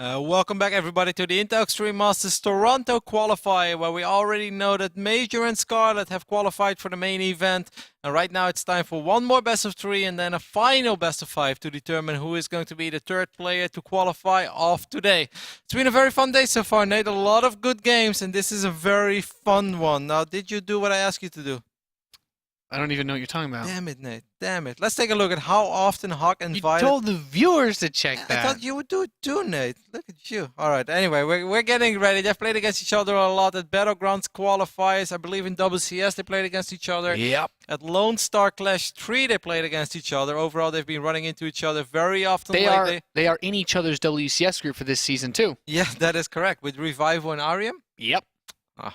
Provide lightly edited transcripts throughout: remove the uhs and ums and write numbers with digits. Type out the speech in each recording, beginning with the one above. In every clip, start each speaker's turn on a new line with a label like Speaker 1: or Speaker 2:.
Speaker 1: Welcome back everybody to the Intel Extreme Masters Toronto Qualifier, where we already know that Major and Scarlet have qualified for the main event. And right now it's time for one more best of 3 and then a final best of 5 to determine who is going to be the third player to qualify off today. It's been a very fun day so far, Nate. A lot of good games, and this is a very fun one. Now, did you do what I asked you to do?
Speaker 2: I don't even know what you're talking about.
Speaker 1: Damn it, Nate. Damn it. Let's take a look at how often HuK and ViOlet...
Speaker 2: You told the viewers to check that.
Speaker 1: I thought you would do it too, Nate. Look at you. All right. Anyway, we're getting ready. They've played against each other a lot at Battlegrounds qualifiers. I believe in WCS they played against each other.
Speaker 2: Yep.
Speaker 1: At Lone Star Clash 3 they played against each other. Overall, they've been running into each other very often lately.
Speaker 2: They are in each other's WCS group for this season too.
Speaker 1: Yeah, that is correct. With Revival and IEM.
Speaker 2: Yep.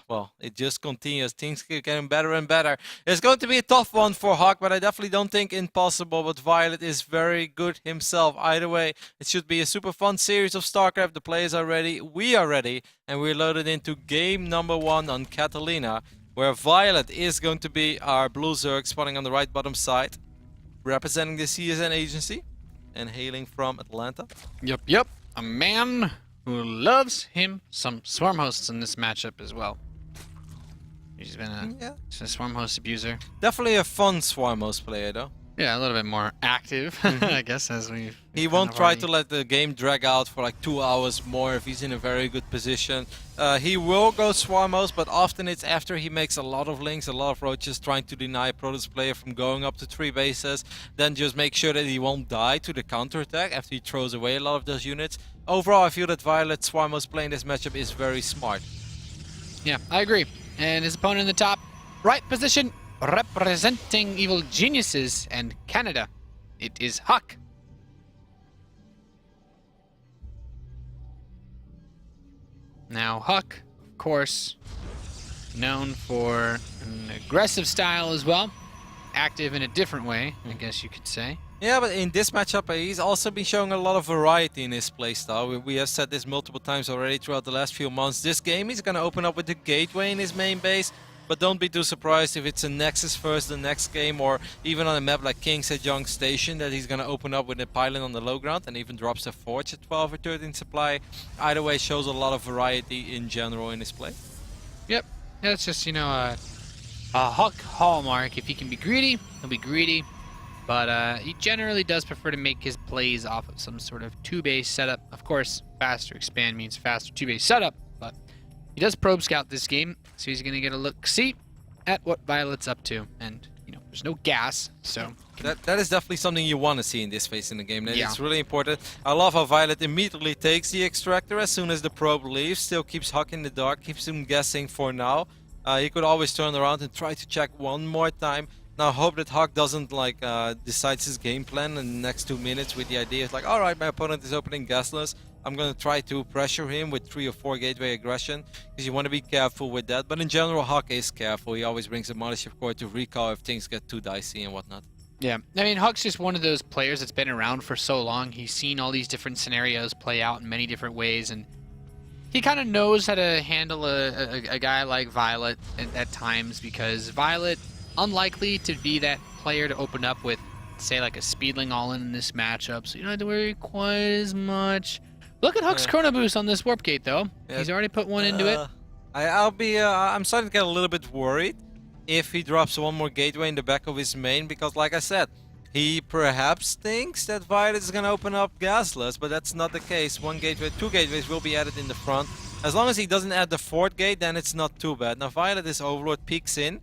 Speaker 1: Well, it just continues. Things keep getting better and better. It's going to be a tough one for HuK, but I definitely don't think impossible. But ViOlet is very good himself. Either way, it should be a super fun series of StarCraft. The players are ready. We are ready. And we're loaded into game number 1 on Catalina, where ViOlet is going to be our blue Zerg spawning on the right bottom side, representing the CSN agency and hailing from Atlanta.
Speaker 2: Yep. A man who loves him some Swarm hosts in this matchup as well. He's been a Swarm host abuser.
Speaker 1: Definitely a fun Swarm host player, though.
Speaker 2: Yeah, a little bit more active, I guess, as we've...
Speaker 1: He won't try to let the game drag out for like 2 hours more if he's in a very good position. He will go Swarm host, but often it's after he makes a lot of links, a lot of roaches, trying to deny a Protoss player from going up to 3 bases. Then just make sure that he won't die to the counterattack after he throws away a lot of those units. Overall, I feel that ViOlet Swarm host playing this matchup is very smart.
Speaker 2: Yeah, I agree. And his opponent in the top right position, representing Evil Geniuses and Canada, it is HuK. Now HuK, of course, known for an aggressive style as well, active in a different way, I guess you could say.
Speaker 1: Yeah, but in this matchup, he's also been showing a lot of variety in his playstyle. We have said this multiple times already throughout the last few months. This game, he's going to open up with the Gateway in his main base. But don't be too surprised if it's a Nexus first the next game, or even on a map like King Sejong Station, that he's going to open up with a pylon on the low ground and even drops a Forge at 12 or 13 supply. Either way, shows a lot of variety in general in his play.
Speaker 2: Yep, that's just, you know, a HuK hallmark. If he can be greedy, he'll be greedy. But he generally does prefer to make his plays off of some sort of 2-base setup. Of course, faster expand means faster 2-base setup, but he does probe scout this game, so he's going to get a look-see at what ViOlet's up to. And, you know, there's no gas, so...
Speaker 1: That is definitely something you want to see in this phase in the game.
Speaker 2: Yeah.
Speaker 1: It's really important. I love how ViOlet immediately takes the extractor as soon as the probe leaves, still keeps HuK in the dark, keeps him guessing for now. He could always turn around and try to check one more time. Now hope that HuK doesn't like decides his game plan in the next 2 minutes with the idea of like, all right, my opponent is opening gasless. I'm going to try to pressure him with 3 or 4 gateway aggression, because you want to be careful with that. But in general, HuK is careful. He always brings a Mothership Core to recall if things get too dicey and whatnot.
Speaker 2: Yeah, I mean, HuK's just one of those players that's been around for so long. He's seen all these different scenarios play out in many different ways, and he kind of knows how to handle a guy like ViOlet at times, because ViOlet, unlikely to be that player to open up with, say, like a Speedling all-in in this matchup, so you don't have to worry quite as much. Look at HuK's Chrono Boost on this Warp Gate, though. Yeah. He's already put one into it.
Speaker 1: I'm starting to get a little bit worried if he drops one more gateway in the back of his main, because like I said, he perhaps thinks that ViOlet is going to open up gasless, but that's not the case. 1 gateway, 2 gateways will be added in the front. As long as he doesn't add the 4th gate, then it's not too bad. Now ViOlet, this Overlord, peeks in.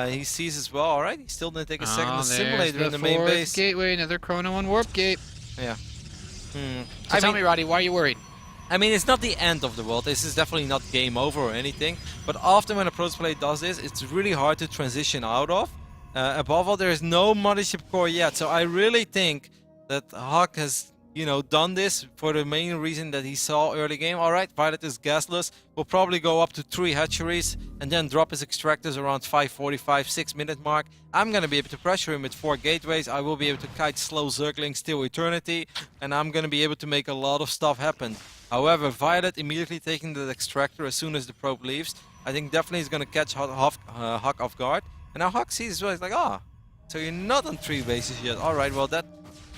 Speaker 1: He sees as well. All right, he still didn't take a second to simulator in the main base.
Speaker 2: Gateway, another Chrono on Warp Gate.
Speaker 1: Yeah.
Speaker 2: So tell me, Roddy, why are you worried?
Speaker 1: I mean, it's not the end of the world. This is definitely not game over or anything. But often when a Protoss player does this, it's really hard to transition out of. Above all, there is no Mothership Core yet. So I really think that HuK has, you know, done this for the main reason that he saw early game. All right, ViOlet is gasless. Will probably go up to 3 hatcheries and then drop his extractors around 5:45, 6-minute mark. I'm going to be able to pressure him with 4 gateways. I will be able to kite slow Zerglings till eternity, and I'm going to be able to make a lot of stuff happen. However, ViOlet immediately taking the extractor as soon as the probe leaves, I think definitely is going to catch HuK off guard. And now HuK sees as well, he's like, so you're not on 3 bases yet. All right, well, that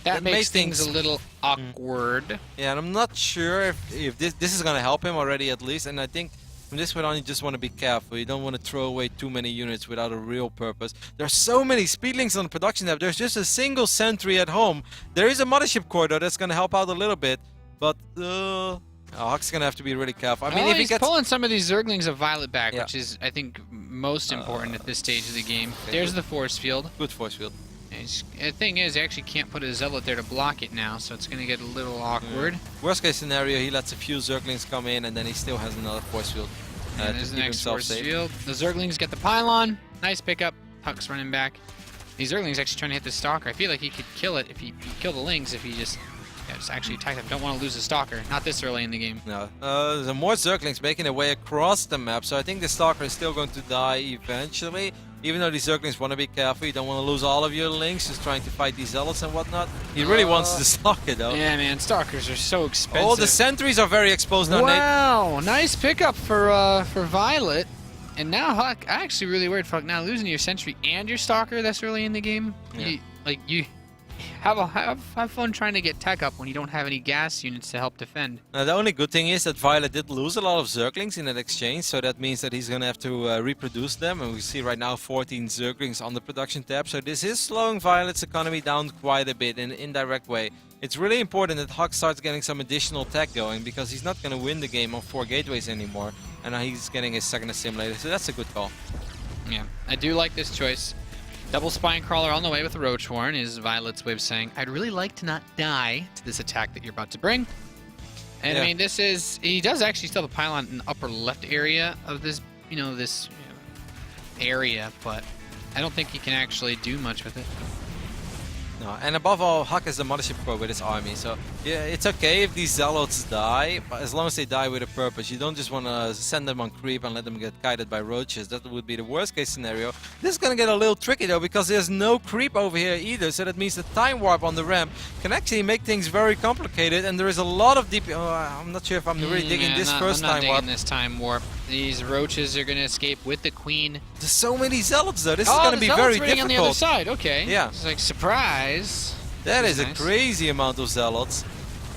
Speaker 2: That makes things a little awkward.
Speaker 1: Yeah, and I'm not sure if this is going to help him already at least. And I think from this point on, you just want to be careful. You don't want to throw away too many units without a real purpose. There's so many speedlings on the production tab. There's just a single sentry at home. There is a mothership core though that's going to help out a little bit. But HuK's going to have to be really careful. I mean, if he gets
Speaker 2: pulling some of these Zerglings of ViOlet back, which is, I think, most important at this stage of the game. There's the force field.
Speaker 1: Good force field.
Speaker 2: The thing is, he actually can't put a Zealot there to block it now, so it's going to get a little awkward.
Speaker 1: Worst case scenario, he lets a few Zerglings come in, and then he still has another force field.
Speaker 2: And there's the next force field. The Zerglings get the pylon. Nice pickup. HuK's running back. These Zerglings actually trying to hit the Stalker. I feel like he could kill it if he kill the Lings if he just actually attack them. Don't want to lose the Stalker. Not this early in the game.
Speaker 1: No. There's more Zerglings making their way across the map, so I think the Stalker is still going to die eventually. Even though these Zerglings want to be careful, you don't want to lose all of your Lings just trying to fight these Zealots and whatnot. He really wants the Stalker though.
Speaker 2: Yeah, man, Stalkers are so expensive.
Speaker 1: Oh, the sentries are very exposed now, Nate.
Speaker 2: Wow, nice pickup for ViOlet. And now HuK, I actually really worried for HuK. Now losing your sentry and your Stalker this early in the game,
Speaker 1: yeah.
Speaker 2: you have fun trying to get tech up when you don't have any gas units to help defend.
Speaker 1: Now, the only good thing is that ViOlet did lose a lot of Zerglings in that exchange, so that means that he's going to have to reproduce them. And we see right now 14 Zerglings on the production tab, so this is slowing ViOlet's economy down quite a bit in an indirect way. It's really important that HuK starts getting some additional tech going, because he's not going to win the game on 4 gateways anymore. And now he's getting his second assimilator, so that's a good call.
Speaker 2: Yeah, I do like this choice. Double Spine Crawler on the way with the Roach Warren is ViOlet's way of saying, I'd really like to not die to this attack that you're about to bring. And I mean, this is, he does actually still have a pylon in the upper left area of this, area, but I don't think he can actually do much with it.
Speaker 1: No, and above all, HuK is the mothership core with his army, so yeah, it's okay if these Zealots die, but as long as they die with a purpose. You don't just want to send them on creep and let them get guided by roaches. That would be the worst case scenario. This is going to get a little tricky though, because there's no creep over here either, so that means the time warp on the ramp can actually make things very complicated, and there is a lot of deep... I'm not sure if I'm really digging this first time warp.
Speaker 2: I'm not digging this time warp. These roaches are going to escape with the queen.
Speaker 1: There's so many Zealots though, this is going to be very difficult.
Speaker 2: On the other side, okay.
Speaker 1: Yeah.
Speaker 2: It's like, surprise.
Speaker 1: That is
Speaker 2: nice.
Speaker 1: A crazy amount of Zealots.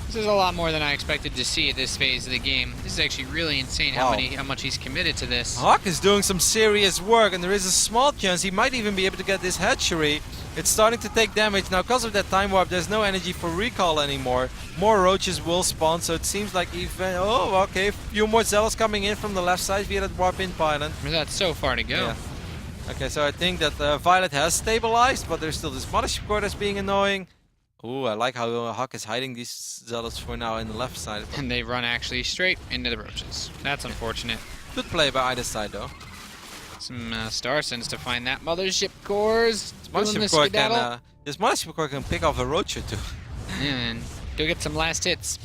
Speaker 2: This is a lot more than I expected to see at this phase of the game. This is actually really insane how much he's committed to this.
Speaker 1: HuK is doing some serious work, and there is a small chance he might even be able to get this hatchery. It's starting to take damage. Now, because of that time warp, there's no energy for recall anymore. More roaches will spawn, so it seems like even... Oh, okay, a few more Zealots coming in from the left side via that warp in pylon.
Speaker 2: That's so far to go.
Speaker 1: Yeah. Okay, so I think that ViOlet has stabilized, but there's still this mothership core that's being annoying. Ooh, I like how HuK is hiding these Zealots for now in the left side.
Speaker 2: And they run actually straight into the roaches. That's unfortunate.
Speaker 1: Good play by either side, though.
Speaker 2: Some Starsons to find that mothership cores.
Speaker 1: This mothership core can pick off a roach or two.
Speaker 2: Yeah, man. Go get some last hits.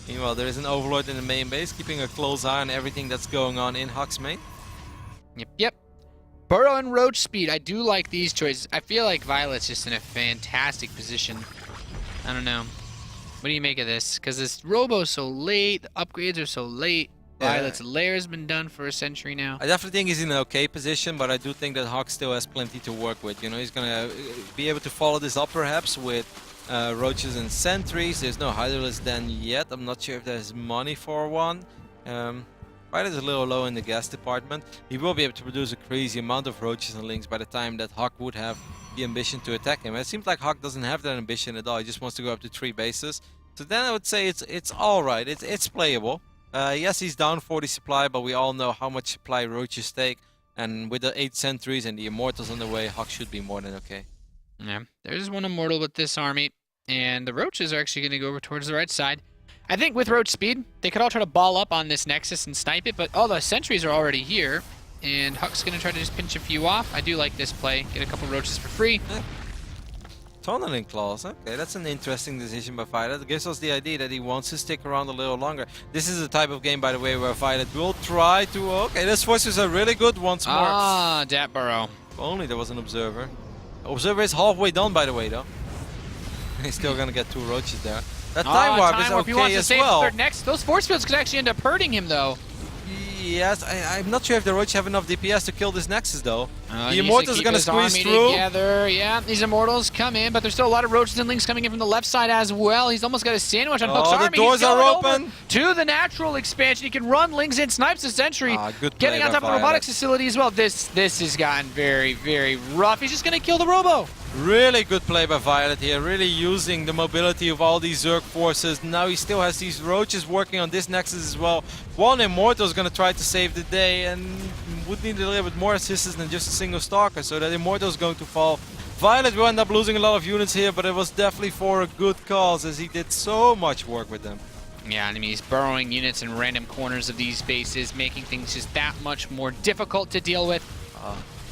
Speaker 1: Meanwhile, there is an Overlord in the main base, keeping a close eye on everything that's going on in HuK's main.
Speaker 2: Yep. Burrow and Roach speed. I do like these choices. I feel like ViOlet's just in a fantastic position. I don't know. What do you make of this? Because this Robo's so late, the upgrades are so late. ViOlet's lair's been done for a century now.
Speaker 1: I definitely think he's in an okay position, but I do think that HuK still has plenty to work with. You know, he's going to be able to follow this up perhaps with roaches and sentries. There's no Hydralisk Den yet. I'm not sure if there's money for one. ViOlet is a little low in the gas department. He will be able to produce a crazy amount of roaches and Lings by the time that HuK would have the ambition to attack him. It seems like HuK doesn't have that ambition at all. He just wants to go up to 3 bases. So then I would say it's all right. It's playable. Yes, he's down 40 supply, but we all know how much supply roaches take. And with the 8 sentries and the immortals on the way, HuK should be more than okay.
Speaker 2: Yeah, there's one immortal with this army, and the roaches are actually going to go over towards the right side. I think with roach speed, they could all try to ball up on this nexus and snipe it, but all the sentries are already here, and HuK's going to try to just pinch a few off. I do like this play. Get a couple roaches for free.
Speaker 1: Tunneling claws. Okay, that's an interesting decision by ViOlet. It gives us the idea that he wants to stick around a little longer. This is the type of game, by the way, where ViOlet will try to... Okay, this forces are really good once more.
Speaker 2: Ah, Dat Burrow.
Speaker 1: If only there was an Observer. Observer is halfway done, by the way, though. He's still going to get 2 roaches there. That time warp is okay as well.
Speaker 2: Next, those force fields could actually end up hurting him, though.
Speaker 1: Yes, I'm not sure if the Roach have enough DPS to kill this Nexus though. The
Speaker 2: He
Speaker 1: Immortals
Speaker 2: needs
Speaker 1: are gonna
Speaker 2: keep his
Speaker 1: squeeze
Speaker 2: army
Speaker 1: through.
Speaker 2: Together. Yeah, these Immortals come in, but there's still a lot of Roaches and Lings coming in from the left side as well. He's almost got a sandwich on HuK's army.
Speaker 1: The doors
Speaker 2: He's
Speaker 1: are
Speaker 2: going
Speaker 1: open.
Speaker 2: over to the natural expansion. He can run Lings in, snipes the sentry,
Speaker 1: Good
Speaker 2: getting
Speaker 1: play
Speaker 2: on
Speaker 1: by
Speaker 2: top of the
Speaker 1: ViOlet.
Speaker 2: robotics facility as well. This has gotten very, very rough. He's just going to kill the Robo.
Speaker 1: Really good play by ViOlet here, really using the mobility of all these Zerg forces. Now he still has these Roaches working on this Nexus as well. One Immortal is going to try to save the day and would need a little bit more assistance than just a single Stalker, so that Immortal is going to fall. ViOlet will end up losing a lot of units here, but it was definitely for a good cause as he did so much work with them.
Speaker 2: Yeah, I mean, he's burrowing units in random corners of these bases, making things just that much more difficult to deal with.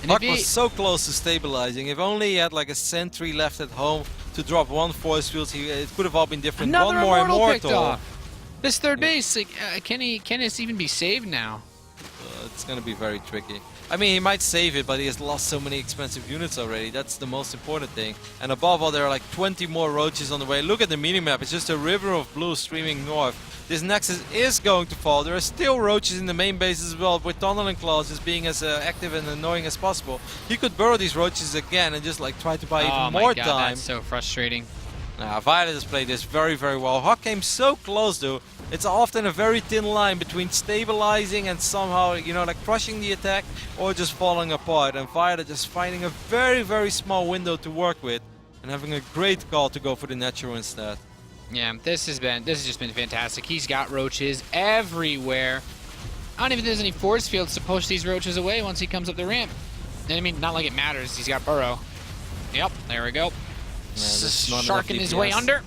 Speaker 1: HuK was so close to stabilizing. If only he had like a sentry left at home to drop one force field, it could have all been different.
Speaker 2: Another
Speaker 1: one more
Speaker 2: Immortal picked
Speaker 1: Immortal.
Speaker 2: off. This third base, like, can this even be saved now?
Speaker 1: It's going to be very tricky. I mean, he might save it, but he has lost so many expensive units already. That's the most important thing. And above all, there are like 20 more Roaches on the way. Look at the minimap. It's just a river of blue streaming north. This Nexus is going to fall. There are still Roaches in the main base as well, with Tunneling Claws just being as active and annoying as possible. He could burrow these Roaches again and just like try to buy even more time.
Speaker 2: That's so frustrating.
Speaker 1: ViOlet has played this very, very well. HuK came so close though. It's often a very thin line between stabilizing and somehow, you know, like crushing the attack or just falling apart. And ViOlet just finding a very, very small window to work with and having a great call to go for the natural instead.
Speaker 2: Yeah, this has just been fantastic. He's got Roaches everywhere. I don't even think there's any force fields to push these Roaches away once he comes up the ramp. And I mean, not like it matters. He's got Burrow. Yep, there we go. Sharking his way under.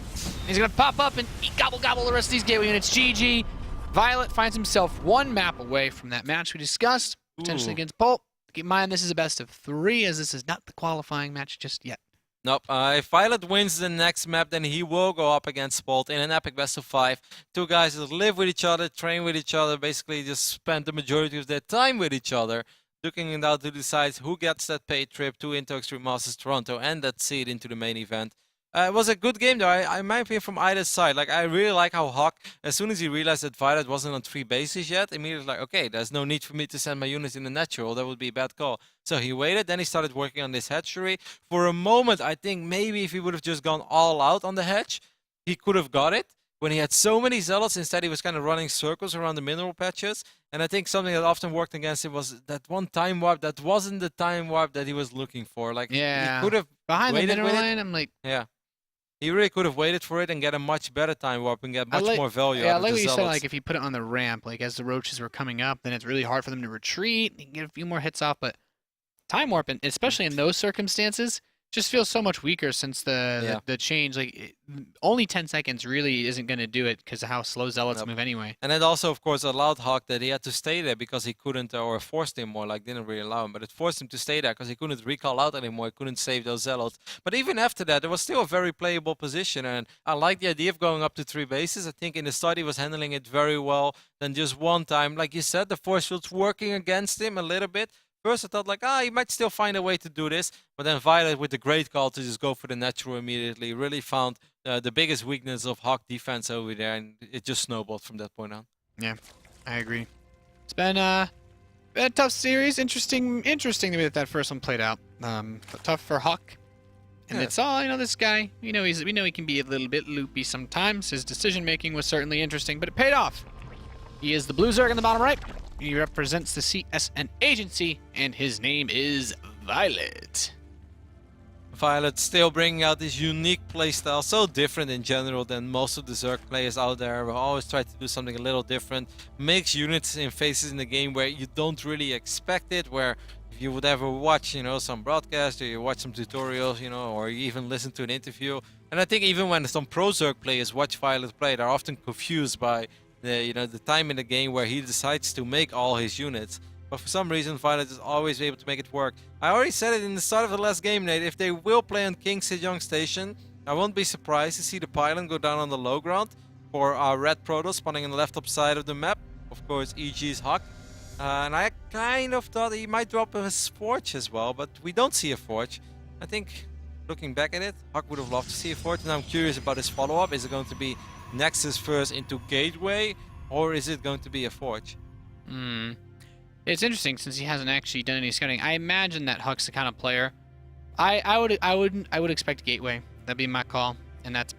Speaker 2: He's going to pop up and gobble the rest of these gateway units. GG. ViOlet finds himself one map away from that match we discussed, potentially against Bolt. Keep in mind, this is a best of 3, as this is not the qualifying match just yet.
Speaker 1: Nope. If ViOlet wins the next map, then he will go up against Bolt in an epic best of 5. Two guys that live with each other, train with each other, basically just spend the majority of their time with each other, looking it out to decide who gets that paid trip to Into Extreme Masters Toronto and that seed into the main event. It was a good game though, I might opinion from either side. Like, I really like how HuK, as soon as he realized that ViOlet wasn't on 3 bases yet, immediately like, okay, there's no need for me to send my units in the natural, that would be a bad call. So he waited, then he started working on this hatchery. For a moment, I think maybe if he would have just gone all out on the hatch, he could have got it. When he had so many zealots, instead he was kind of running circles around the mineral patches. And I think something that often worked against him was that one time warp that wasn't the time warp that he was looking for. Like,
Speaker 2: yeah,
Speaker 1: he could have
Speaker 2: behind the
Speaker 1: waited
Speaker 2: mineral
Speaker 1: with
Speaker 2: line,
Speaker 1: it.
Speaker 2: I'm like,
Speaker 1: Yeah. He really could have waited for it and get a much better time warp and get much more value
Speaker 2: yeah,
Speaker 1: out of
Speaker 2: like
Speaker 1: the
Speaker 2: what you
Speaker 1: zealots.
Speaker 2: said, like if you put it on the ramp, like as the Roaches were coming up, then it's really hard for them to retreat. You can get a few more hits off, but time warp, and especially in those circumstances, just feels so much weaker since the change. Like only 10 seconds really isn't going to do it because of how slow zealots move anyway.
Speaker 1: And it also, of course, allowed HuK that he had to stay there because he couldn't, or forced him more, like didn't really allow him, but it forced him to stay there because he couldn't recall out anymore, he couldn't save those zealots. But even after that, it was still a very playable position, and I like the idea of going up to 3 bases. I think in the start he was handling it very well. Then just one time, like you said, the force field's working against him a little bit. First I thought like, he might still find a way to do this, but then ViOlet with the great call to just go for the natural immediately really found the biggest weakness of HuK defense over there, and it just snowballed from that point on.
Speaker 2: Yeah, I agree. It's been a tough series. Interesting the way that first one played out. Tough for HuK, and it's all, you know, this guy. We know he can be a little bit loopy sometimes. His decision making was certainly interesting, but it paid off. He is the blue Zerg in the bottom right. He represents the CSN agency, and his name is ViOlet.
Speaker 1: ViOlet still bringing out this unique playstyle, so different in general than most of the Zerg players out there. We always try to do something a little different, makes units in phases in the game where you don't really expect it, where if you would ever watch, you know, some broadcast, or you watch some tutorials, you know, or you even listen to an interview. And I think even when some pro Zerg players watch ViOlet play, they're often confused by the time in the game where he decides to make all his units. But for some reason, ViOlet is always able to make it work. I already said it in the start of the last game, Nate. If they will play on King Sejong Station, I won't be surprised to see the pylon go down on the low ground for our red Protoss spawning on the left top side of the map. Of course, EG's HuK. And I kind of thought he might drop a Forge as well, but we don't see a Forge. I think, looking back at it, HuK would have loved to see a Forge, and I'm curious about his follow-up. Is it going to be Nexus first into Gateway, or is it going to be a Forge?
Speaker 2: Hmm. It's interesting since he hasn't actually done any scouting. I imagine that HuK's the kind of player. I would expect Gateway. That'd be my call, and that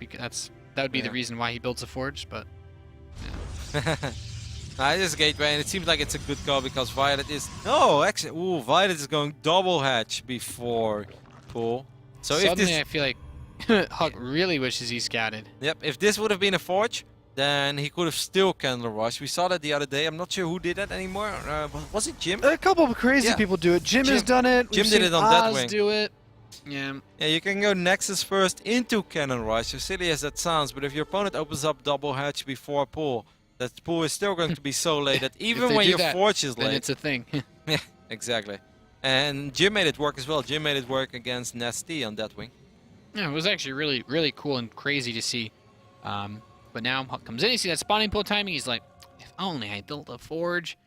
Speaker 2: would be the reason why he builds a Forge. But
Speaker 1: I just Gateway, and it seems like it's a good call because ViOlet is actually ViOlet is going double hatch before pool. So
Speaker 2: suddenly
Speaker 1: if
Speaker 2: I feel like HuK really wishes he scouted.
Speaker 1: Yep, if this would have been a Forge, then he could have still Candle Rush. We saw that the other day. I'm not sure who did that anymore. Was it Jim?
Speaker 3: A couple of crazy people do it. Jim has done it.
Speaker 1: Jim
Speaker 3: We've
Speaker 1: did
Speaker 3: seen
Speaker 1: it on
Speaker 3: Oz
Speaker 1: Deathwing.
Speaker 2: Do it. Yeah.
Speaker 1: Yeah, you can go Nexus first into Cannon Rush, as silly as that sounds, but if your opponent opens up double hatch before pool, that pool is still going to be so late that even when your Forge is
Speaker 2: then
Speaker 1: late...
Speaker 2: it's a thing.
Speaker 1: Yeah, exactly. And Jim made it work as well. Jim made it work against Nasty on Deathwing.
Speaker 2: Yeah, it was actually really, really cool and crazy to see. But now HuK comes in, you see that spawning pool timing, he's like, if only I built a Forge.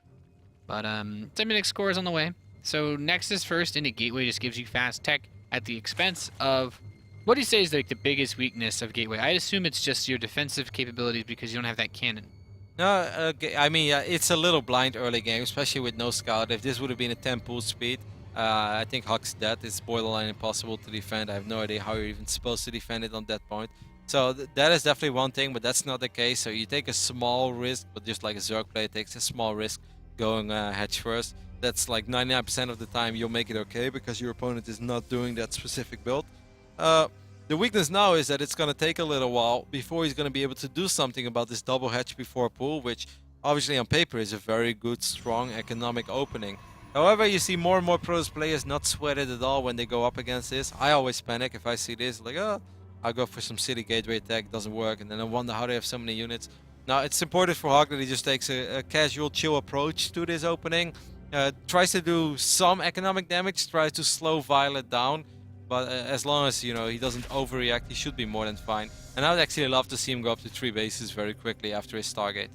Speaker 2: But 7-minute score is on the way. So Nexus first into Gateway just gives you fast tech at the expense of... What do you say is like the biggest weakness of Gateway? I'd assume it's just your defensive capabilities because you don't have that cannon.
Speaker 1: No, I mean, it's a little blind early game, especially with no scout. If this would have been a 10 pool speed, I think HuK's dead. It's borderline impossible to defend. I have no idea how you're even supposed to defend it on that point. So that is definitely one thing, but that's not the case. So you take a small risk, but just like a Zerg player takes a small risk going hedge first. That's like 99% of the time you'll make it okay because your opponent is not doing that specific build. The weakness now is that it's going to take a little while before he's going to be able to do something about this double hatch before pool, which obviously on paper is a very good, strong economic opening. However, you see more and more pros players not sweat it at all when they go up against this. I always panic if I see this, like, oh, I'll go for some city gateway attack, doesn't work, and then I wonder how they have so many units. Now, it's important for HuK that he just takes a casual, chill approach to this opening. Tries to do some economic damage, tries to slow ViOlet down, but as long as, you know, he doesn't overreact, he should be more than fine. And I would actually love to see him go up to 3 bases very quickly after his Stargate.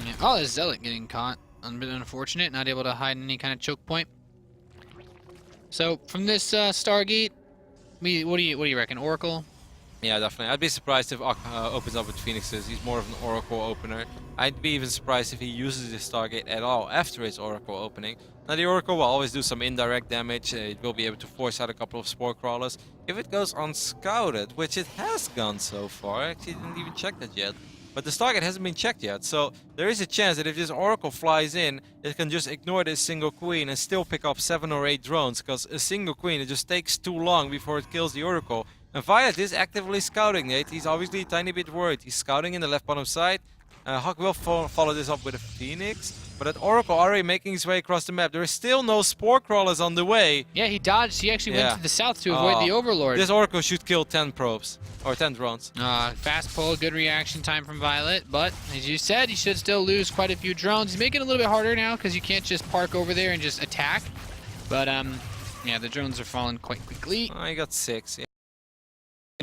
Speaker 2: Yeah. Oh, there's Zealot getting caught. A bit unfortunate, not able to hide any kind of choke point. So, from this Stargate, what do you reckon? Oracle?
Speaker 1: Yeah, definitely. I'd be surprised if opens up with Phoenixes. He's more of an Oracle opener. I'd be even surprised if he uses his Stargate at all after his Oracle opening. Now, the Oracle will always do some indirect damage. It will be able to force out a couple of Spore Crawlers. If it goes unscouted, which it has gone so far, I actually didn't even check that yet. But the Stargate hasn't been checked yet, so there is a chance that if this Oracle flies in, it can just ignore this single queen and still pick up 7 or 8 drones, because a single queen, it just takes too long before it kills the Oracle. And ViOlet is actively scouting, Nate. He's obviously a tiny bit worried. He's scouting in the left bottom side. HuK will follow this up with a Phoenix, but that Oracle already making his way across the map. There is still no Spore Crawlers on the way.
Speaker 2: Yeah, he dodged. He actually went to the south to avoid the Overlord.
Speaker 1: This Oracle should kill 10 probes, or 10 drones.
Speaker 2: Fast pull, good reaction time from ViOlet, but as you said, he should still lose quite a few drones. He's making it a little bit harder now because you can't just park over there and just attack. But yeah, the drones are falling quite quickly.
Speaker 1: I got 6. Yeah.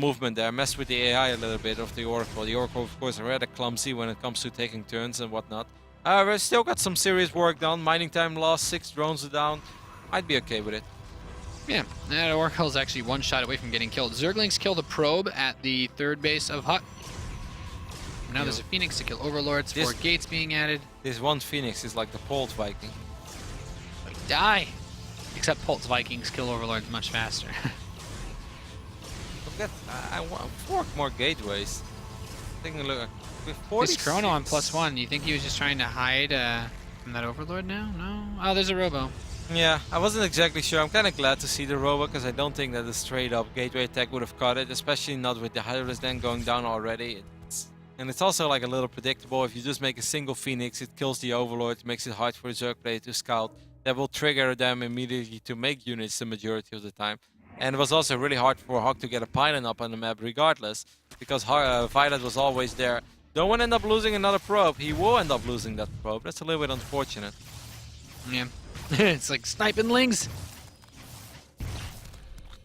Speaker 1: Movement there, messed with the AI a little bit of the Oracle. The Oracle, of course, are rather clumsy when it comes to taking turns and whatnot. However, still got some serious work done. Mining time lost, 6 drones are down. I'd be okay with it.
Speaker 2: Yeah, that Oracle's actually one shot away from getting killed. Zerglings kill the probe at the 3rd base of HuK. Now there's a Phoenix to kill Overlords, 4 gates being added.
Speaker 1: This one Phoenix is like the Pult Viking.
Speaker 2: Die! Except Pult's Vikings kill Overlords much faster.
Speaker 1: I want 4 more gateways. Taking a look. With 46.
Speaker 2: This Chrono on +1, you think he was just trying to hide from that Overlord now? No? Oh, there's a Robo.
Speaker 1: Yeah, I wasn't exactly sure. I'm kind of glad to see the Robo because I don't think that a straight up gateway attack would have caught it, especially not with the Hydra's Den going down already. And it's also like a little predictable. If you just make a single Phoenix, it kills the Overlord, makes it hard for the Zerg player to scout. That will trigger them immediately to make units the majority of the time. And it was also really hard for HuK to get a pylon up on the map regardless, because ViOlet was always there. Don't want to end up losing another probe. He will end up losing that probe. That's a little bit unfortunate.
Speaker 2: Yeah. It's like sniping lings.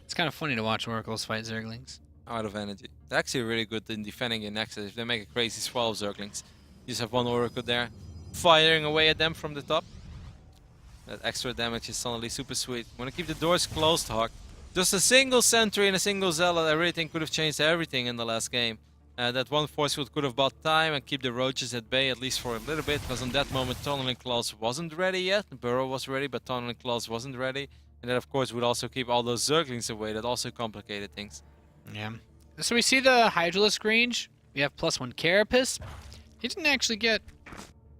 Speaker 2: It's kind of funny to watch Oracles fight Zerglings.
Speaker 1: Out of energy. They're actually really good in defending in Nexus. If they make a crazy swell of Zerglings, you just have one Oracle there, firing away at them from the top. That extra damage is suddenly super sweet. Want to keep the doors closed, HuK. Just a single sentry and a single zealot, I really think could have changed everything in the last game. That one force field could have bought time and keep the roaches at bay at least for a little bit, because on that moment Tunneling Claws wasn't ready yet. Burrow was ready, but Tunneling Claws wasn't ready. And that of course would also keep all those Zerglings away. That also complicated things.
Speaker 2: Yeah. So we see the Hydralisk range. We have +1 Carapace. He didn't actually get...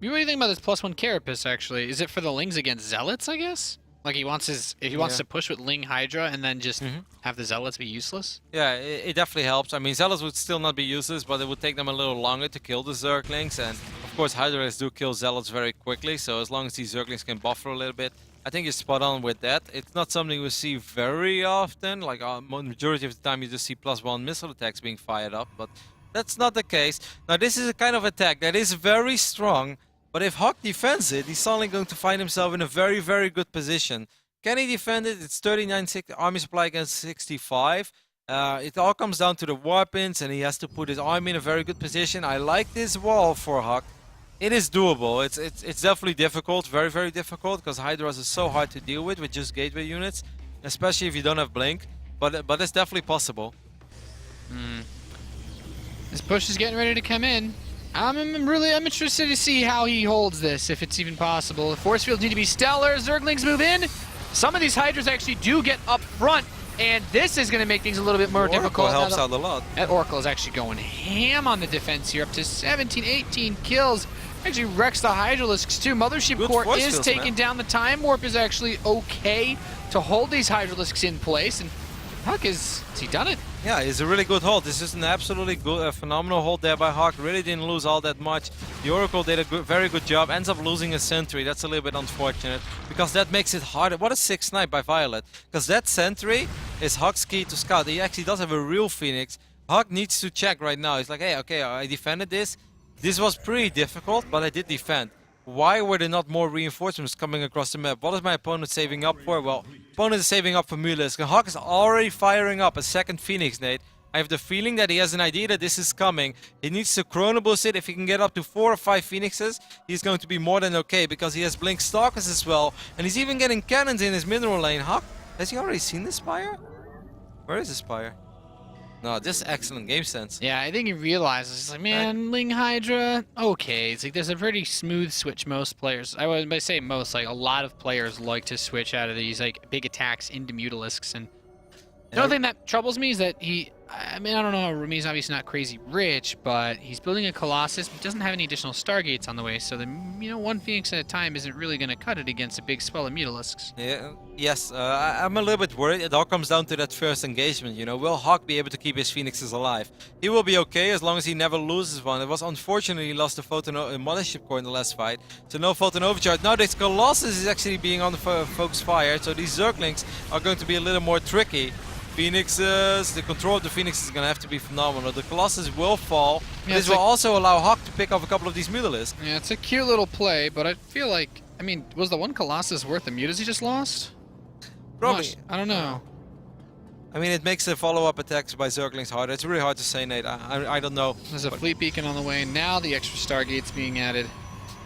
Speaker 2: What do you think about this +1 Carapace, actually? Is it for the Lings against Zealots, I guess? Like he wants his... If he wants to push with Ling Hydra and then just have the Zealots be useless?
Speaker 1: Yeah, it definitely helps. I mean, Zealots would still not be useless, but it would take them a little longer to kill the Zerglings. And of course, Hydralisks do kill Zealots very quickly, so as long as these Zerglings can buffer a little bit, I think you're spot on with that. It's not something we see very often. Like, majority of the time you just see +1 missile attacks being fired up, but that's not the case. Now, this is a kind of attack that is very strong, but if HuK defends it, he's suddenly going to find himself in a very, very good position. Can he defend it? It's 39 army supply against 65. It all comes down to the weapons, and he has to put his army in a very good position. I like this wall for HuK. It is doable. It's definitely difficult, very, very difficult, because Hydras is so hard to deal with just gateway units, especially if you don't have Blink. But it's definitely possible.
Speaker 2: This push is getting ready to come in. I'm interested to see how he holds this, if it's even possible. The force fields need to be stellar. Zerglings move in. Some of these Hydras actually do get up front, and this is going to make things a little bit more difficult.
Speaker 1: Oracle helps out a lot.
Speaker 2: That Oracle is actually going ham on the defense here, up to 17, 18 kills. Actually wrecks the Hydralisks too. Mothership Core is taking down. The Time Warp is actually okay to hold these Hydralisks in place, and HuK has he done it?
Speaker 1: Yeah, it's a really good hold. This is an absolutely good, phenomenal hold there by HuK. Really didn't lose all that much. The Oracle did a very good job. Ends up losing a sentry. That's a little bit unfortunate, because that makes it harder. What a sick snipe by ViOlet. Because that sentry is HuK's key to scout. He actually does have a real Phoenix. HuK needs to check right now. He's like, hey, okay, I defended this. This was pretty difficult, but I did defend. Why were there not more reinforcements coming across the map? What is my opponent saving up for? Well, opponent is saving up for Mutalisk. And HuK is already firing up a second Phoenix nade. I have the feeling that he has an idea that this is coming. He needs to chrono boost it. If he can get up to 4 or 5 Phoenixes, he's going to be more than okay, because he has Blink Stalkers as well. And he's even getting cannons in his mineral lane. HuK, has he already seen the Spire? Where is the Spire? No, just excellent game sense.
Speaker 2: Yeah, I think he realizes, he's like, man, Ling Hydra, okay. It's like there's a pretty smooth switch most players. I would say most, like a lot of players like to switch out of these like big attacks into Mutalisks. And the only thing that troubles me is that I mean, I don't know, Rami's obviously not crazy rich, but he's building a Colossus. He doesn't have any additional Stargates on the way, so one Phoenix at a time isn't really going to cut it against a big swell of Mutalisks.
Speaker 1: Yeah, yes, I'm a little bit worried. It all comes down to that first engagement, you know. Will HuK be able to keep his Phoenixes alive? He will be okay as long as he never loses one. It was unfortunate he lost the Photon Mothership Core in the last fight, so no Photon Overcharge. Now this Colossus is actually being on the focus fire, so these Zerglings are going to be a little more tricky. Phoenixes, the control of the Phoenix is going to have to be phenomenal. The Colossus will fall. Yeah, this will also allow HuK to pick off a couple of these Mutalisks.
Speaker 2: Yeah, it's a cute little play, but I feel like, I mean, was the one Colossus worth the mutas he just lost?
Speaker 1: Probably.
Speaker 2: I don't know.
Speaker 1: I mean, it makes the follow-up attacks by Zerglings harder. It's really hard to say, Nate. I don't know.
Speaker 2: There's a fleet beacon on the way, and now the extra Stargate's being added.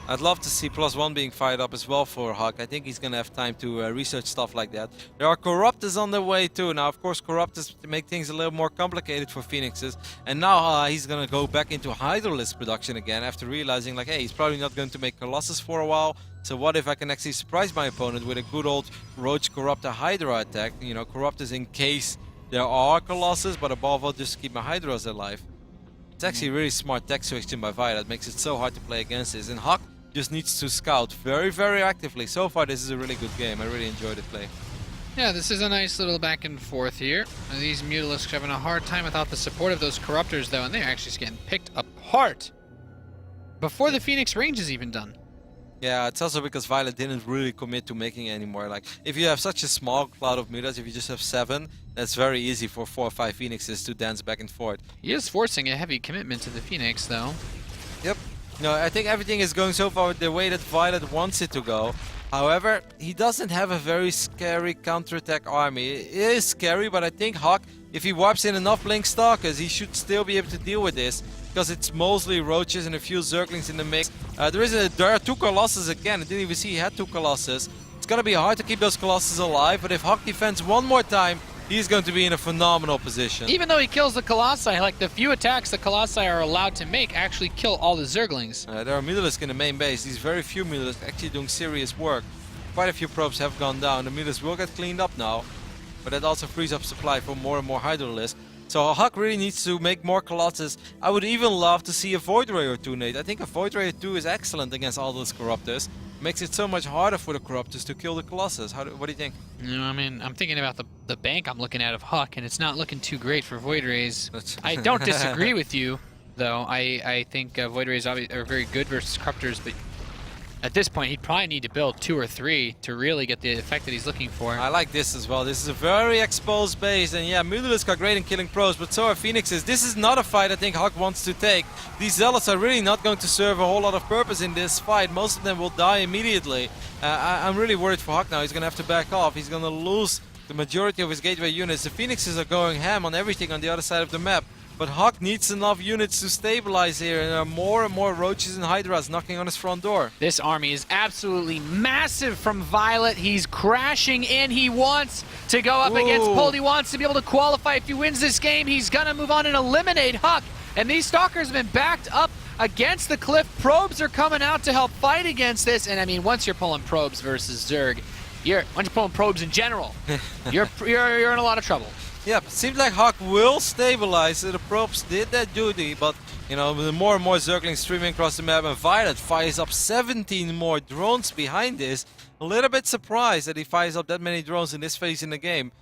Speaker 1: I'd love to see +1 being fired up as well for HuK. I think he's going to have time to research stuff like that. There are Corruptors on the way too. Now, of course, Corruptors make things a little more complicated for Phoenixes. And now he's going to go back into Hydralisk production again after realizing, like, hey, he's probably not going to make Colossus for a while. So what if I can actually surprise my opponent with a good old Roach Corruptor Hydra attack? You know, Corruptors in case there are Colossus, but above all, just to keep my Hydras alive. It's actually a really smart tech switching by ViOlet that makes it so hard to play against this. And HuK just needs to scout very, very actively. So far, this is a really good game. I really enjoyed the play.
Speaker 2: Yeah, this is a nice little back and forth here. These Mutalisks are having a hard time without the support of those Corruptors, though, and they're actually just getting picked apart before the Phoenix range is even done.
Speaker 1: Yeah, it's also because ViOlet didn't really commit to making it anymore. Like, if you have such a small cloud of mutas, if you just have 7, that's very easy for 4 or 5 Phoenixes to dance back and forth.
Speaker 2: He is forcing a heavy commitment to the Phoenix, though.
Speaker 1: Yep. No, I think everything is going so far the way that ViOlet wants it to go. However, he doesn't have a very scary counterattack army. It is scary, but I think HuK, if he wipes in enough Blink Stalkers, he should still be able to deal with this. Because it's mostly Roaches and a few Zerglings in the mix. There are 2 Colossus again. I didn't even see he had 2 Colossus. It's going to be hard to keep those Colossus alive, but if HuK defends one more time, he's going to be in a phenomenal position.
Speaker 2: Even though he kills the Colossi, like the few attacks the Colossi are allowed to make actually kill all the Zerglings.
Speaker 1: There are Mutalisks in the main base. These very few Mutalisks actually doing serious work. Quite a few probes have gone down. The Mutalisks will get cleaned up now, but that also frees up supply for more and more Hydralisks. So HuK really needs to make more Colossus. I would even love to see a Void Ray or two, Nate. I think a Void Ray or two is excellent against all those Corruptors. Makes it so much harder for the Corruptors to kill the Colossus. What do you think?
Speaker 2: No, I mean, I'm thinking about the bank I'm looking at of HuK, and it's not looking too great for Void Rays. I don't disagree with you, though. I think Void Rays are very good versus Corruptors, but at this point, he'd probably need to build 2 or 3 to really get the effect that he's looking for.
Speaker 1: I like this as well. This is a very exposed base, and yeah, Mutalisks are great in killing probes, but so are Phoenixes. This is not a fight I think HuK wants to take. These Zealots are really not going to serve a whole lot of purpose in this fight. Most of them will die immediately. I'm really worried for HuK now. He's going to have to back off. He's going to lose the majority of his gateway units. The Phoenixes are going ham on everything on the other side of the map. But HuK needs enough units to stabilize here, and there are more and more Roaches and Hydras knocking on his front door.
Speaker 2: This army is absolutely massive from ViOlet. He's crashing in. He wants to go up against Pold. He wants to be able to qualify. If he wins this game, he's going to move on and eliminate HuK. And these Stalkers have been backed up against the cliff. Probes are coming out to help fight against this. And I mean, once you're pulling probes versus Zerg, once you're pulling probes in general, you're in a lot of trouble.
Speaker 1: Yep, seems like HuK will stabilize. The probes did their duty, but you know, with more and more Zerglings streaming across the map, and ViOlet fires up 17 more drones behind this. A little bit surprised that he fires up that many drones in this phase in the game.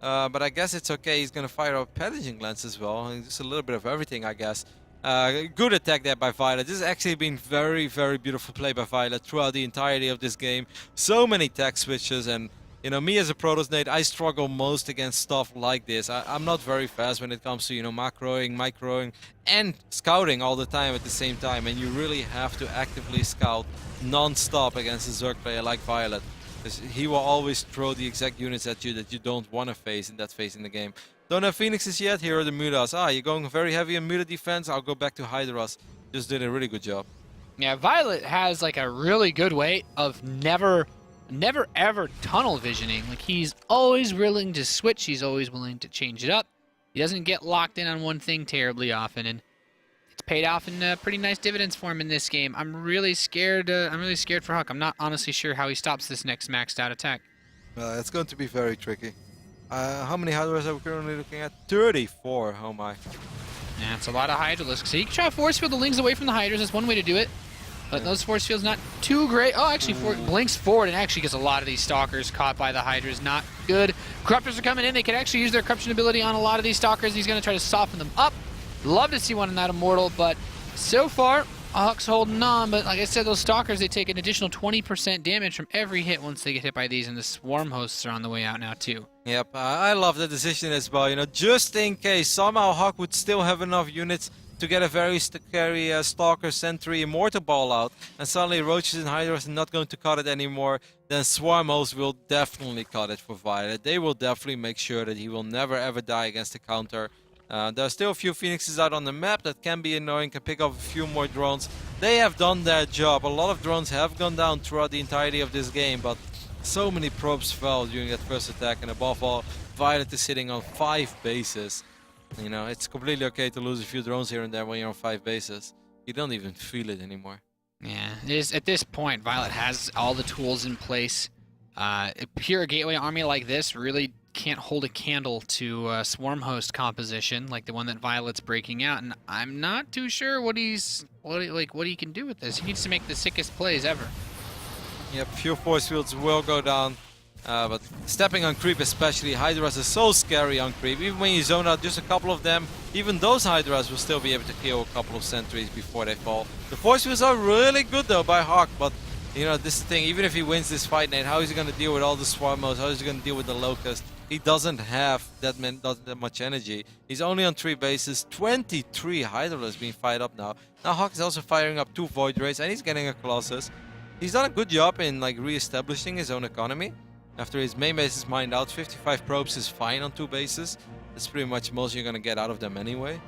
Speaker 1: But I guess it's okay. He's going to fire up Pelaging Lance as well. Just a little bit of everything, I guess. Good attack there by ViOlet. This has actually been very, very beautiful play by ViOlet throughout the entirety of this game. So many tech switches, and you know, me as a Protoss, Nate, I struggle most against stuff like this. I'm not very fast when it comes to, you know, macroing, microing, and scouting all the time at the same time. And you really have to actively scout non-stop against a Zerg player like ViOlet. Because he will always throw the exact units at you that you don't want to face in that phase in the game. Don't have Phoenixes yet, here are the Mutas. You're going very heavy on Muta defense, I'll go back to Hydras. Just did a really good job.
Speaker 2: Yeah, ViOlet has like a really good way of never ever tunnel visioning. Like, he's always willing to switch, he's always willing to change it up. He doesn't get locked in on one thing terribly often, and it's paid off in pretty nice dividends for him in this game. I'm really scared for HuK. I'm not honestly sure how he stops this next maxed out attack.
Speaker 1: It's going to be very tricky. How many Hydras are we currently looking at? 34, oh my.
Speaker 2: Yeah, it's a lot of Hydralisks. So you can try to force field the Lings away from the Hydras, that's one way to do it. But those force fields not too great. Oh, actually, blinks forward and actually gets a lot of these Stalkers caught by the Hydras. Not good. Corruptors are coming in. They can actually use their corruption ability on a lot of these Stalkers. He's going to try to soften them up. Love to see one in that Immortal, but so far, HuK's holding on. But like I said, those Stalkers, they take an additional 20% damage from every hit once they get hit by these, and the Swarm hosts are on the way out now too.
Speaker 1: Yep, I love the decision as well. You know, just in case somehow HuK would still have enough units to get a very scary Stalker, Sentry, Immortal ball out, and suddenly Roaches and Hydras are not going to cut it anymore, then Swarm hosts will definitely cut it for ViOlet. They will definitely make sure that he will never ever die against the counter. There are still a few Phoenixes out on the map that can be annoying, can pick up a few more drones. They have done their job. A lot of drones have gone down throughout the entirety of this game, but so many probes fell during that first attack, and above all, ViOlet is sitting on 5 bases. You know, it's completely okay to lose a few drones here and there when you're on 5 bases. You don't even feel it anymore.
Speaker 2: Yeah, it is, at this point, ViOlet has all the tools in place. A pure gateway army like this really can't hold a candle to a Swarm host composition like the one that ViOlet's breaking out, and I'm not too sure what he can do with this. He needs to make the sickest plays ever.
Speaker 1: Yep, few force fields will go down. But stepping on creep especially, Hydras is so scary on creep. Even when you zone out just a couple of them, even those Hydras will still be able to kill a couple of sentries before they fall. The force fields are really good though by HuK, but you know, this is the thing, even if he wins this fight, Nate, how is he going to deal with all the Swarm hosts? How is he going to deal with the Locust? He doesn't have that much energy. He's only on 3 bases, 23 Hydralisks being fired up now. Now HuK is also firing up 2 Void Rays, and he's getting a Colossus. He's done a good job in like re-establishing his own economy. After his main base is mined out, 55 probes is fine on 2 bases. That's pretty much most you're gonna get out of them anyway.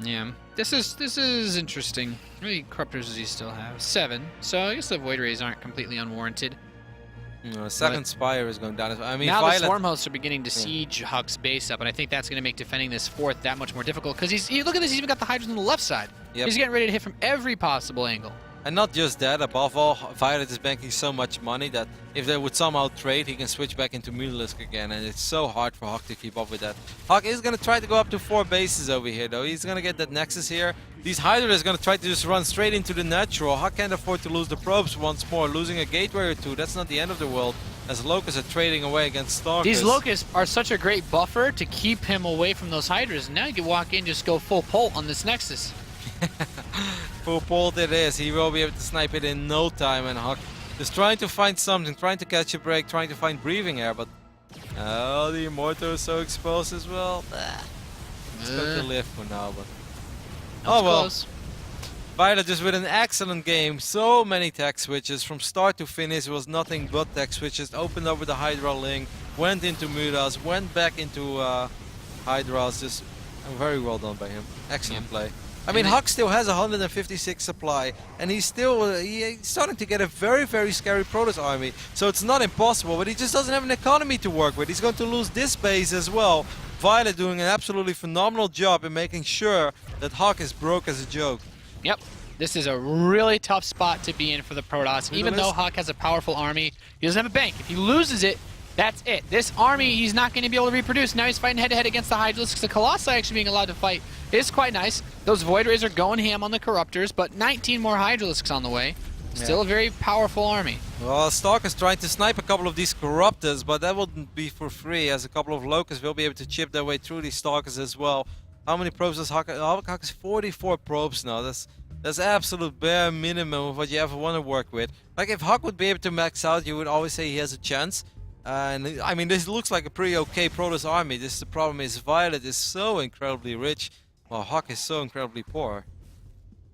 Speaker 2: Yeah, this is interesting. How many Corruptors does he still have? 7. So I guess the Void Rays aren't completely unwarranted.
Speaker 1: Second Spire is going down. I mean,
Speaker 2: now
Speaker 1: ViOlet,
Speaker 2: the Swarm hosts are beginning to siege HuK's base up, and I think that's going to make defending this fourth that much more difficult. Because look at this, he's even got the Hydras on the left side.
Speaker 1: Yep.
Speaker 2: He's getting ready to hit from every possible angle.
Speaker 1: And not just that, above all, ViOlet is banking so much money that if they would somehow trade, he can switch back into Mutalisk again, and it's so hard for HuK to keep up with that. HuK is going to try to go up to 4 bases over here, though. He's going to get that Nexus here. These Hydra is going to try to just run straight into the natural. HuK can't afford to lose the probes once more. Losing a gateway or two, that's not the end of the world, as Locusts are trading away against Stalkers.
Speaker 2: These Locusts are such a great buffer to keep him away from those Hydras. Now you can walk in, just go full Polt on this Nexus.
Speaker 1: Full Polt it is. He will be able to snipe it in no time, and HuK is trying to find something, trying to catch a break, trying to find breathing air, but oh, the Immortal is so exposed as well. It's going to live for now, but oh well.
Speaker 2: Close.
Speaker 1: ViOlet just with an excellent game. So many tech switches from start to finish. It was nothing but tech switches. Opened over the Hydra link, went into Mutas, went back into Hydras. Just very well done by him. Excellent play. I mean, HuK still has 156 supply, and he's still he's starting to get a very, very scary Protoss army. So it's not impossible, but he just doesn't have an economy to work with. He's going to lose this base as well. ViOlet doing an absolutely phenomenal job in making sure that HuK is broke as a joke.
Speaker 2: Yep. This is a really tough spot to be in for the Protoss. Even though HuK has a powerful army, he doesn't have a bank. If he loses it, that's it. This army, he's not going to be able to reproduce. Now he's fighting head-to-head against the Hydralisks. The Colossi actually being allowed to fight is quite nice. Those Void Rays are going ham on the Corruptors, but 19 more Hydralisks on the way. Still a very powerful army.
Speaker 1: Well, Stalker's trying to snipe a couple of these Corruptors, but that wouldn't be for free, as a couple of Locusts will be able to chip their way through these Stalkers as well. How many probes does HuK? HuK has 44 probes now. That's absolute bare minimum of what you ever want to work with. Like, if HuK would be able to max out, you would always say he has a chance. And I mean, this looks like a pretty okay Protoss army. The problem is ViOlet is so incredibly rich, while HuK is so incredibly poor.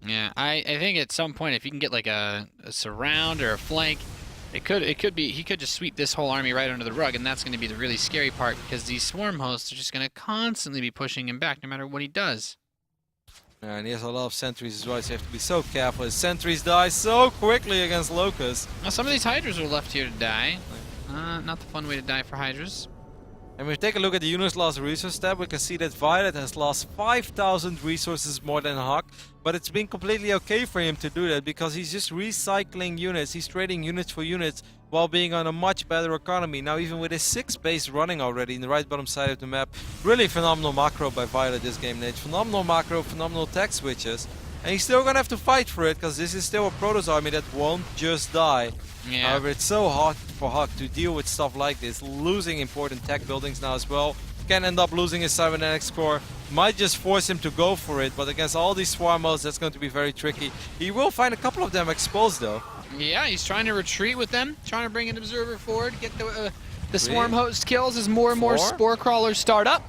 Speaker 2: Yeah, I think at some point, if you can get like a surround or a flank, it could be he could just sweep this whole army right under the rug, and that's going to be the really scary part, because these Swarm hosts are just going to constantly be pushing him back no matter what he does.
Speaker 1: And he has a lot of sentries as well, so you have to be so careful. His sentries die so quickly against Locusts.
Speaker 2: Now some of these Hydras are left here to die. Not the fun way to die for Hydras.
Speaker 1: And if we take a look at the units lost resource tab, we can see that ViOlet has lost 5,000 resources more than HuK, but it's been completely okay for him to do that because he's just recycling units. He's trading units for units while being on a much better economy. Now, even with his 6 base running already in the right bottom side of the map, really phenomenal macro by ViOlet this game, Nate. Phenomenal macro, phenomenal tech switches. And he's still gonna have to fight for it, because this is still a Protoss army that won't just die.
Speaker 2: Yeah.
Speaker 1: However, it's so hard for HuK to deal with stuff like this, losing important tech buildings now as well. Can end up losing his cybernetics core, might just force him to go for it, but against all these swarm modes, that's going to be very tricky. He will find a couple of them exposed though.
Speaker 2: Yeah, he's trying to retreat with them, trying to bring an observer forward, get the swarm host kills as more and more spore crawlers start up.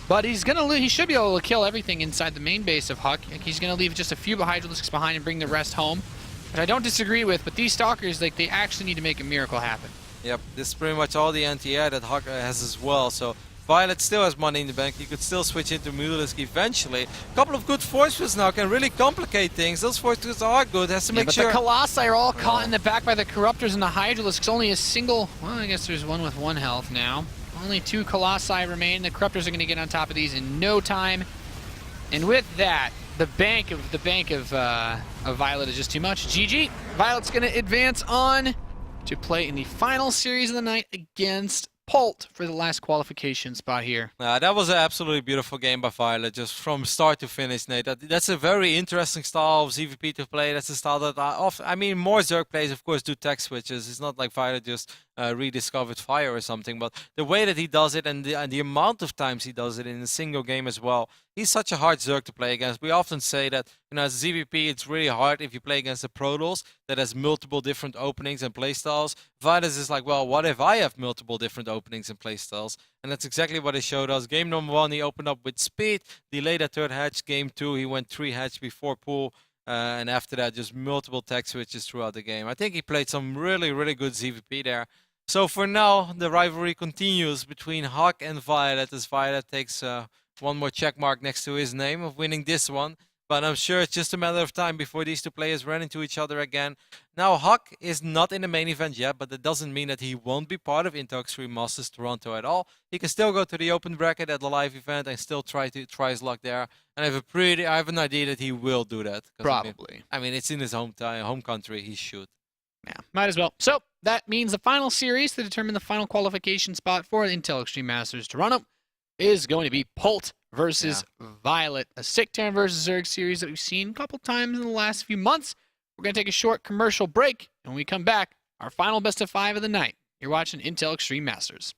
Speaker 2: But he should be able to kill everything inside the main base of HuK. He's going to leave just a few Hydralisks behind and bring the rest home. Which I don't disagree with, but these Stalkers, like, they actually need to make a miracle happen.
Speaker 1: Yep, this is pretty much all the anti-air that HuK has as well. So ViOlet still has money in the bank. He could still switch into Mutalisk eventually. A couple of good force fields now can really complicate things. Those force fields are good. Has to make sure.
Speaker 2: But the Colossi are all caught in the back by the Corruptors and the Hydralisks. Only a single. Well, I guess there's one with 1 health now. Only 2 Colossi remain. The Corruptors are going to get on top of these in no time. And with that, the bank of ViOlet is just too much. GG. ViOlet's going to advance on to play in the final series of the night against Polt for the last qualification spot here.
Speaker 1: That was an absolutely beautiful game by ViOlet, just from start to finish, Nate. That's a very interesting style of ZVP to play. That's a style that I mean, more Zerg players, of course, do tech switches. It's not like ViOlet just rediscovered fire or something, but the way that he does it and the amount of times he does it in a single game as well. He's such a hard Zerg to play against. We often say that, you know, as a ZVP, it's really hard if you play against a Protoss that has multiple different openings and playstyles. ViOlet is like, well, what if I have multiple different openings and playstyles? And that's exactly what he showed us. Game number 1, he opened up with speed, delayed a 3rd hatch. Game 2, he went 3 hatch before pool. And after that, just multiple tech switches throughout the game. I think he played some really, really good ZVP there. So for now, the rivalry continues between HuK and ViOlet, as ViOlet takes one more check mark next to his name of winning this one. But I'm sure it's just a matter of time before these two players run into each other again. Now, HuK is not in the main event yet, but that doesn't mean that he won't be part of Intel Extreme Masters Toronto at all. He can still go to the open bracket at the live event and still try his luck there. And I have an idea that he will do that.
Speaker 2: Probably.
Speaker 1: I mean, it's in his home country. He should.
Speaker 2: Yeah, might as well. So that means the final series to determine the final qualification spot for the Intel Extreme Masters Toronto is going to be Pult versus ViOlet, a Siktan versus Zerg series that we've seen a couple times in the last few months. We're going to take a short commercial break, and when we come back, our final best of 5 of the night. You're watching Intel Extreme Masters.